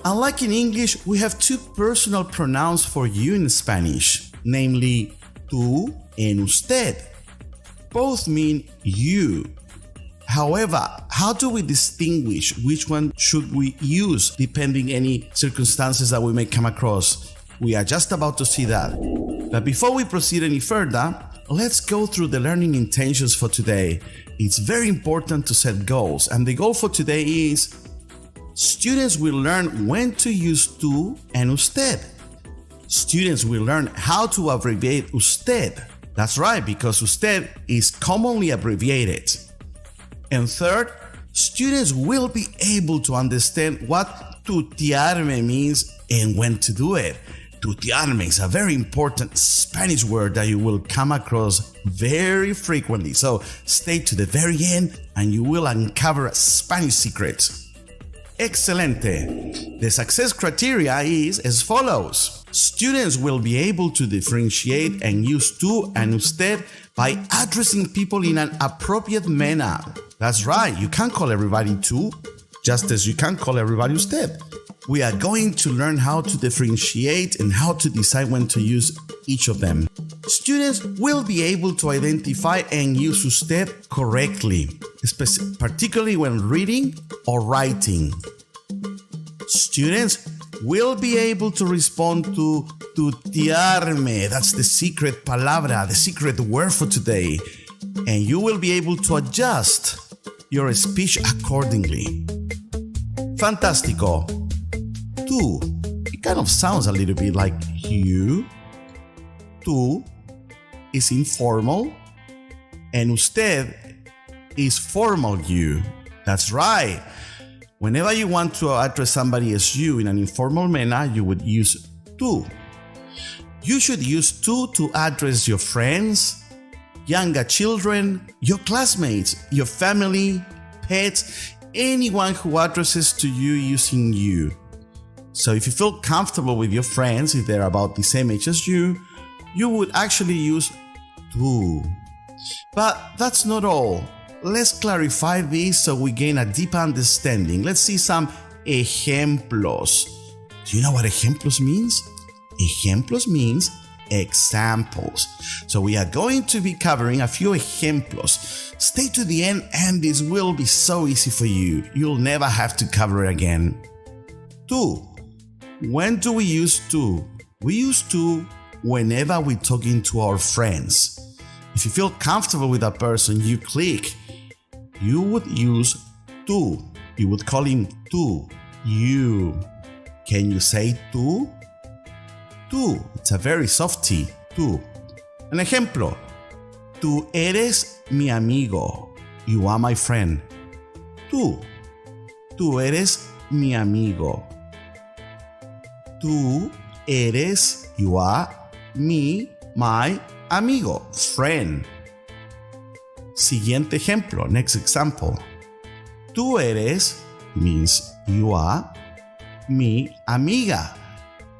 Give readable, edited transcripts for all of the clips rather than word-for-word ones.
Unlike in English, we have two personal pronouns for you in Spanish, namely tú and usted. Both mean you. However, how do we distinguish which one should we use depending any circumstances that we may come across? We are just about to see that. But before we proceed any further, let's go through the learning intentions for today. It's very important to set goals, and the goal for today is students will learn when to use tú and usted. Students will learn how to abbreviate usted. That's right, because usted is commonly abbreviated. And third, students will be able to understand what tutearme means and when to do it. Tutearme is a very important Spanish word that you will come across very frequently. So stay to the very end and you will uncover Spanish secrets. Excelente. The success criteria is as follows. Students will be able to differentiate and use tú and usted by addressing people in an appropriate manner. That's right, you can't call everybody tú, just as you can't call everybody usted. We are going to learn how to differentiate and how to decide when to use each of them. Students will be able to identify and use usted correctly, particularly when reading or writing. Students will be able to respond to tutearme, that's the secret palabra, the secret word for today, and you will be able to adjust your speech accordingly. Fantastico. Tú, it kind of sounds a little bit like you. Tú is informal, and usted is formal you. That's right. Whenever you want to address somebody as you in an informal manner, you would use tú. You should use tú to address your friends, younger children, your classmates, your family, pets, anyone who addresses to you using you. So if you feel comfortable with your friends, if they're about the same age as you would actually use tú. But that's not all. Let's clarify this so we gain a deeper understanding. Let's see some ejemplos. Do you know what ejemplos means? Ejemplos means examples. So we are going to be covering a few ejemplos. Stay to the end and this will be so easy for you. You'll never have to cover it again. Tú. When do we use tú? We use tú whenever we're talking to our friends. If you feel comfortable with that person, you click. You would use tú. You would call him tú. You. Can you say tú? Tú. It's a very soft T. Tú. An ejemplo. Tú eres mi amigo. You are my friend. Tú. Tú eres mi amigo. Tú eres, you are, my amigo, friend. Siguiente ejemplo, next example. Tú eres means you are mi amiga.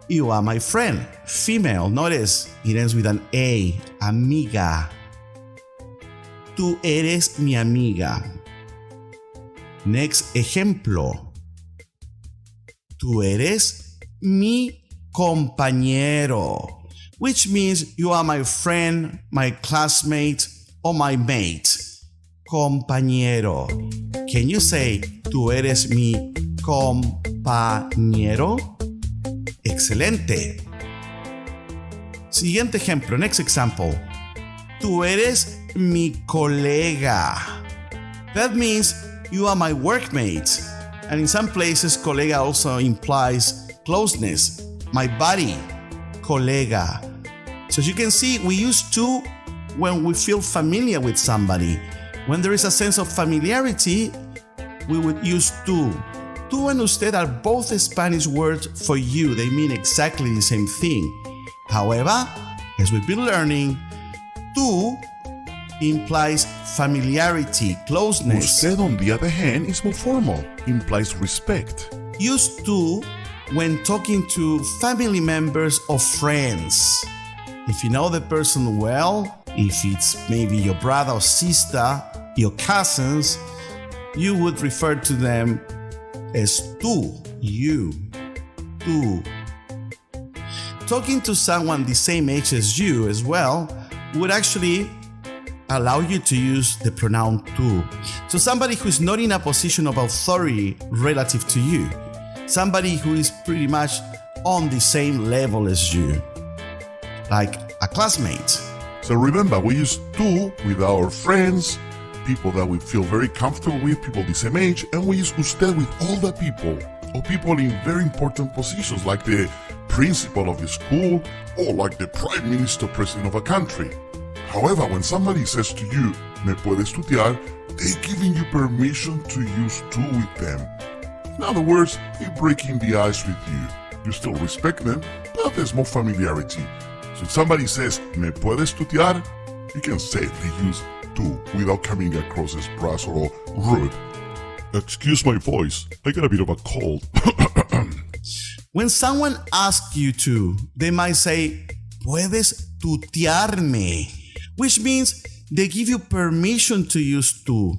You are my friend. Female, notice it ends with an A, amiga. Tú eres mi amiga. Next ejemplo. Tú eres mi compañero, which means you are my friend, my classmate, or my mate. Compañero. Can you say, tú eres mi compañero? Excelente. Siguiente ejemplo, next example. Tú eres mi colega. That means you are my workmate. And in some places, colega also implies closeness. My buddy, colega. So as you can see, we use tú when we feel familiar with somebody. When there is a sense of familiarity, we would use tú. Tú and usted are both Spanish words for you. They mean exactly the same thing. However, as we've been learning, tú implies familiarity, closeness. Usted, on the other hand, is more formal, implies respect. Use tú when talking to family members or friends. If you know the person well, If it's maybe your brother or sister, your cousins, you would refer to them as tú, you, tú. Talking to someone the same age as you as well would actually allow you to use the pronoun tú. So somebody who is not in a position of authority relative to you, somebody who is pretty much on the same level as you, like a classmate. So remember, we use tú with our friends, people that we feel very comfortable with, people the same age, and we use usted with older people or people in very important positions like the principal of the school or like the prime minister, president of a country. However, when somebody says to you, "Me puedes tutear," they're giving you permission to use tú with them. In other words, they're breaking the ice with you. You still respect them, but there's more familiarity. So if somebody says, "Me puedes tutear," you can safely use tú without coming across as brass or rude. Excuse my voice, I got a bit of a cold. When someone asks you to, they might say, "Puedes tutearme," which means they give you permission to use tú.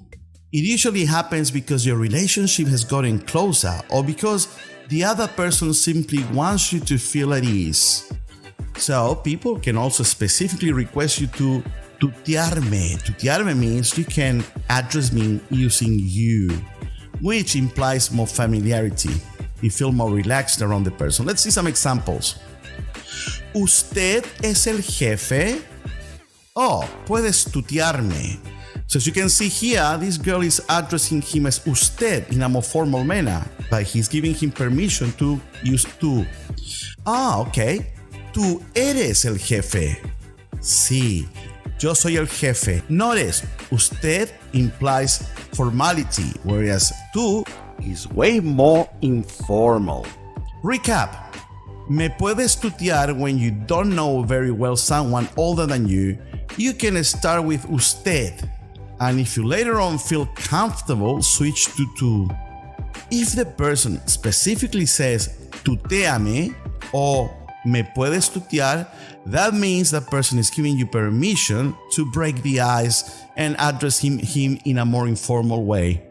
It usually happens because your relationship has gotten closer or because the other person simply wants you to feel at ease. So people can also specifically request you to tutearme. Tutearme means you can address me using you, which implies more familiarity. You feel more relaxed around the person. Let's see some examples. ¿Usted es el jefe? Oh, puedes tutearme. So as you can see here, this girl is addressing him as usted in a more formal manner, but he's giving him permission to use tú. Ah, okay. Tú eres el jefe. Sí, yo soy el jefe. Notice, usted implies formality, whereas tú is way more informal. Recap. Me puedes tutear when you don't know very well someone older than you. You can start with usted, and if you later on feel comfortable, switch to tú. If the person specifically says tuteame or me puedes tutear, that means that person is giving you permission to break the ice and address him in a more informal way.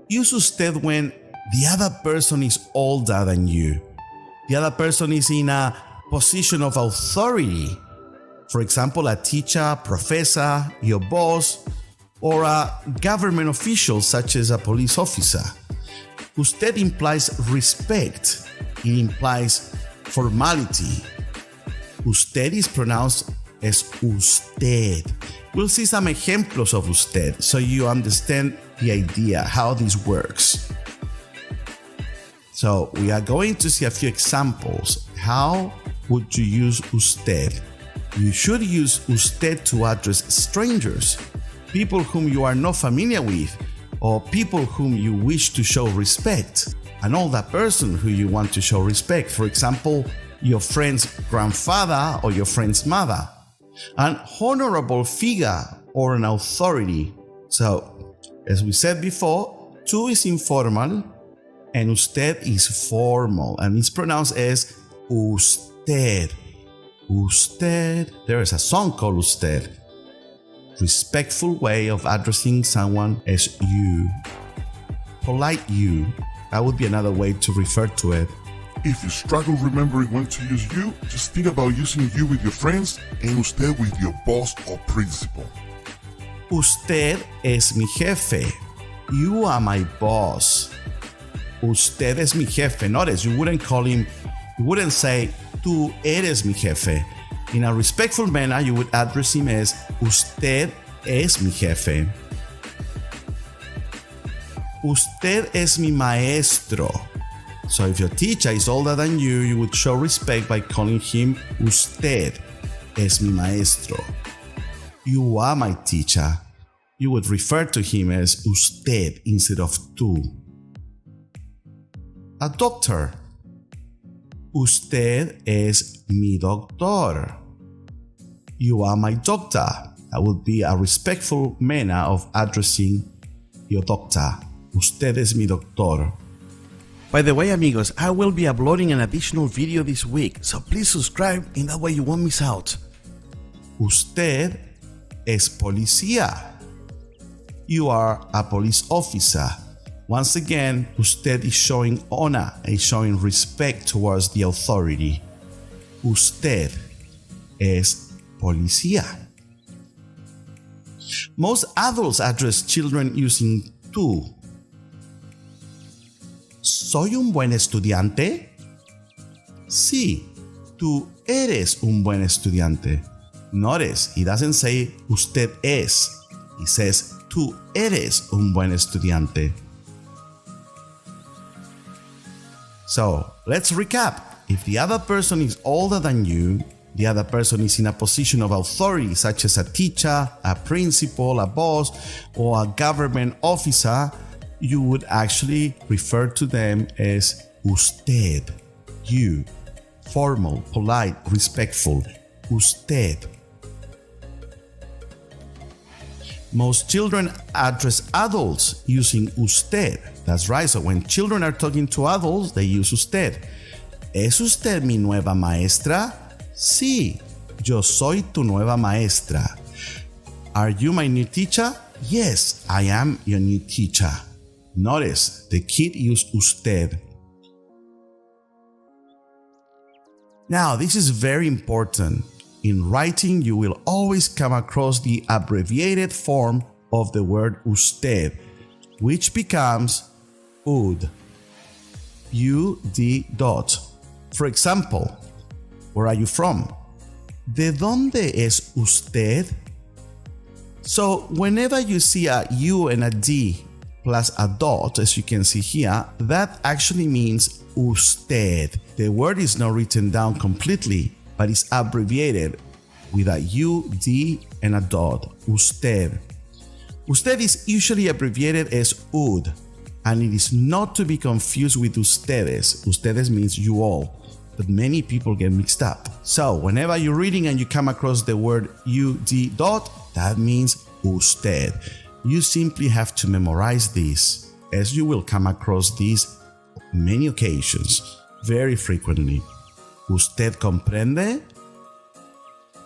Use usted when the other person is older than you. The other person is in a position of authority. For example, a teacher, professor, your boss, or a government official such as a police officer. Usted implies respect. It implies formality. Usted is pronounced as usted. We'll see some ejemplos of usted so you understand the idea, how this works. So we are going to see a few examples. How would you use usted? You should use usted to address strangers, people whom you are not familiar with, or people whom you wish to show respect. An older person who you want to show respect, for example, your friend's grandfather or your friend's mother. An honorable figure or an authority. So, as we said before, tú is informal and usted is formal, and it's pronounced as usted. Usted. There is a song called Usted. Respectful way of addressing someone as you. Polite you. That would be another way to refer to it. If you struggle remembering when to use you, just think about using you with your friends and usted with your boss or principal. Usted es mi jefe. You are my boss. Usted es mi jefe. Notice, you wouldn't call him, you wouldn't say, tú eres mi jefe. In a respectful manner, you would address him as, usted es mi jefe. Usted es mi maestro. So if your teacher is older than you, you would show respect by calling him usted es mi maestro. You are my teacher. You would refer to him as usted instead of tú. A doctor. Usted es mi doctor. You are my doctor. That would be a respectful manner of addressing your doctor. Usted es mi doctor. By the way, amigos, I will be uploading an additional video this week, so please subscribe, in that way you won't miss out. Usted es policía. You are a police officer. Once again, usted is showing honor, is showing respect towards the authority. Usted es policía. Most adults address children using tú. ¿Soy un buen estudiante? Sí, tú eres un buen estudiante. Notice, he doesn't say usted es. He says tú eres un buen estudiante. So, let's recap. If the other person is older than you, the other person is in a position of authority, such as a teacher, a principal, a boss, or a government officer, you would actually refer to them as usted, you. Formal, polite, respectful. Usted. Most children address adults using usted. That's right, so when children are talking to adults, they use usted. ¿Es usted mi nueva maestra? Sí, yo soy tu nueva maestra. Are you my new teacher? Yes, I am your new teacher. Notice, the kid used usted. Now, this is very important. In writing, you will always come across the abbreviated form of the word usted, which becomes ud. U-D dot. For example, where are you from? ¿De dónde es usted? So, whenever you see a U and a D plus a dot, as you can see here, that actually means usted. The word is not written down completely, but it's abbreviated with a U, D, and a dot. Usted. Usted is usually abbreviated as ud, and it is not to be confused with ustedes. Ustedes means you all, but many people get mixed up. So, whenever you're reading and you come across the word UD dot, that means usted. You simply have to memorize this, as you will come across these many occasions, very frequently. ¿Usted comprende?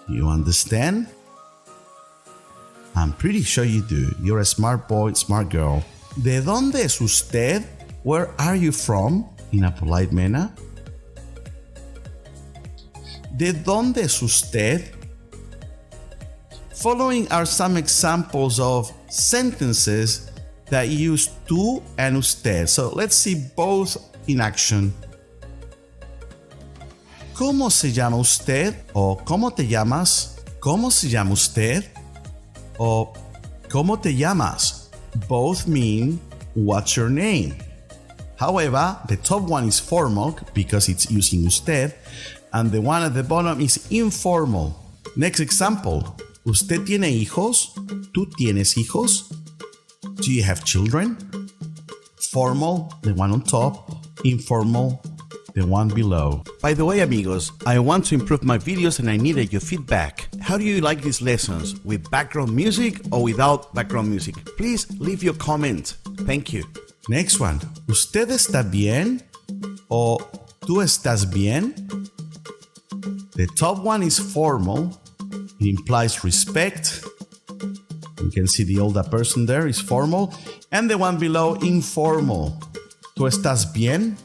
You understand? I'm pretty sure you do. You're a smart boy, smart girl. ¿De dónde es usted? Where are you from? In a polite manner. ¿De dónde es usted? Following are some examples of sentences that use tú and usted. So let's see both in action. ¿Cómo se llama usted? O ¿cómo te llamas? ¿Cómo se llama usted? O ¿cómo te llamas? Both mean what's your name. However, the top one is formal because it's using usted, and the one at the bottom is informal. Next example. ¿Usted tiene hijos? ¿Tú tienes hijos? Do you have children? Formal, the one on top. Informal, the one below. By the way, amigos, I want to improve my videos and I needed your feedback. How do you like these lessons? With background music or without background music? Please leave your comment. Thank you. Next one. ¿Usted está bien? O ¿tú estás bien? The top one is formal. It implies respect. You can see the older person there is formal. And the one below, informal. ¿Tú estás bien?